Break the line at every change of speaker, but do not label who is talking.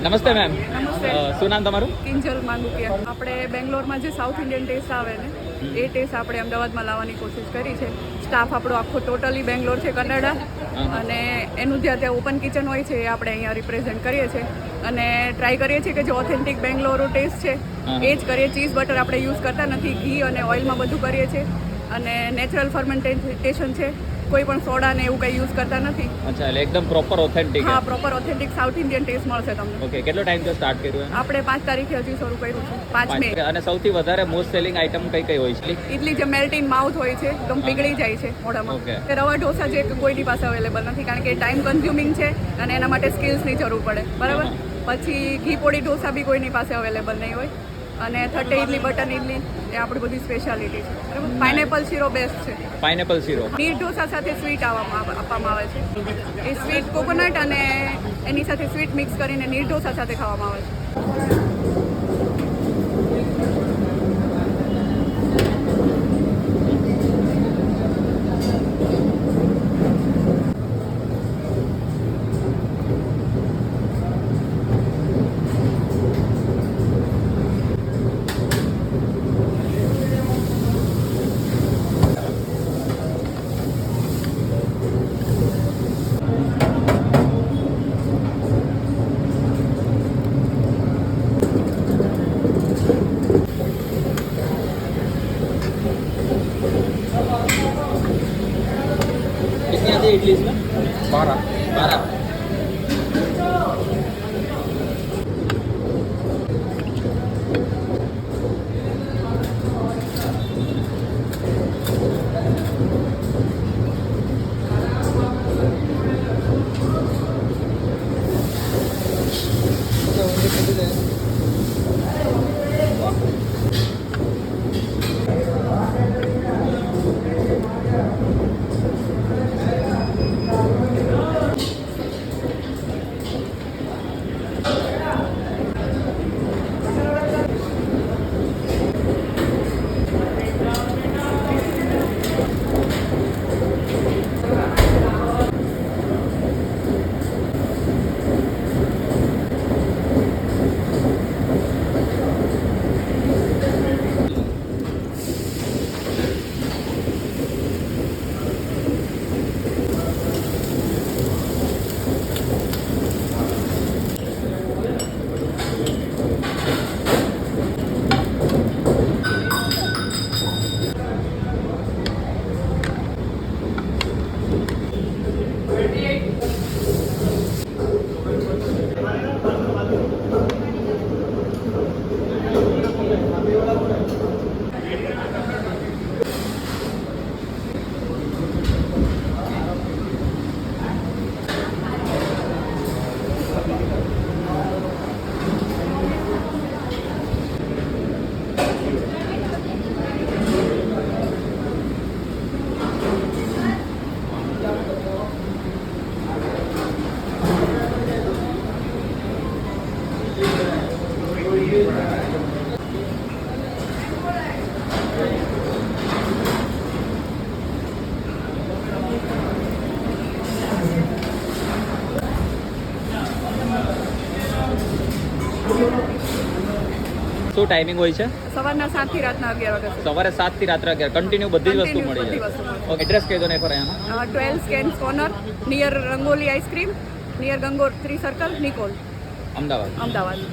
નમસ્તે મેમ.
નમસ્તે.
શું નામ તમારું?
કિંજલ માંગુકિયા. આપણે બેંગ્લોરમાં જે સાઉથ ઇન્ડિયન ટેસ્ટ આવે ને એ ટેસ્ટ આપણે અમદાવાદમાં લાવવાની કોશિશ કરી છે. સ્ટાફ આપણો આખો ટોટલી બેંગ્લોર છે, કનાડા, અને એનું જ્યાં ત્યાં ઓપન કિચન હોય છે એ આપણે અહીંયા રિપ્રેઝેન્ટ કરીએ છીએ અને ટ્રાય કરીએ છીએ કે જે ઓથેન્ટિક બેંગ્લોર ટેસ્ટ છે એ જ કરીએ. ચીઝ બટર આપણે યુઝ કરતા નથી, ઘી અને ઓઇલમાં બધું કરીએ છીએ અને નેચરલ ફર્મેન્ટેશન છે. કોઈ પણ સોડા ને એવું કંઈ યુઝ કરતા નથી.
અચ્છા, એટલે એકદમ પ્રોપર ઓથેન્ટિક.
હા, proper authentic south Indian test મળશે તમને.
ઓકે, કેટલો ટાઈમ તો સ્ટાર્ટ કર્યું?
આપણે 5 તારીખે હજી શરૂ કર્યું છે, 5 મે.
અને સૌથી વધારે મોસ્ટ સેલિંગ આઇટમ કઈ કઈ હોય છે?
ઇડલી જે મેલ્ટ ઇન માઉથ હોય છે, એકદમ પીગળી જાય છે મોઢામાં.
Okay.
રવા ઢોસા જે કોઈની પાસે અવેલેબલ નથી, કારણ કે ટાઈમ કન્ઝ્યુમિંગ છે અને એના માટે સ્કિલ્સની જરૂર પડે, બરાબર. પછી ઘી પોડી ઢોસા બી કોઈની પાસે અવેલેબલ નહીં હોય. અને થર્ટે ઇડલી, બટન ઇડલી એ આપણી બધી સ્પેશિયાલિટી છે, બરાબર. પાઇનેપલ શીરો બેસ્ટ છે.
પાઇનેપલ શીરો.
નીર ઢોસા સાથે સ્વીટ આપવામાં આવે છે. એ સ્વીટ કોકોનટ અને એની સાથે સ્વીટ મિક્સ કરીને નીર ઢોસા સાથે ખાવામાં આવે છે.
कितनी आती है इडली इसमें? 12. શું ટાઈમિંગ હોય છે?
સવારના 7 થી રાતના 11 વાગ્યા સુધી.
સવારે 7 થી રાત્રે 11 કન્ટિન્યુ બધી જ વસ્તુ મળી
બધી
જાય.
વસ્તુ મળે.
ઓકે, એડ્રેસ કહી દો ને એકવાર અહીંયાનો.
12 scans corner, near rangoli ice cream, near Gangotri circle, Nikol,
Ahmedabad.
Ahmedabad.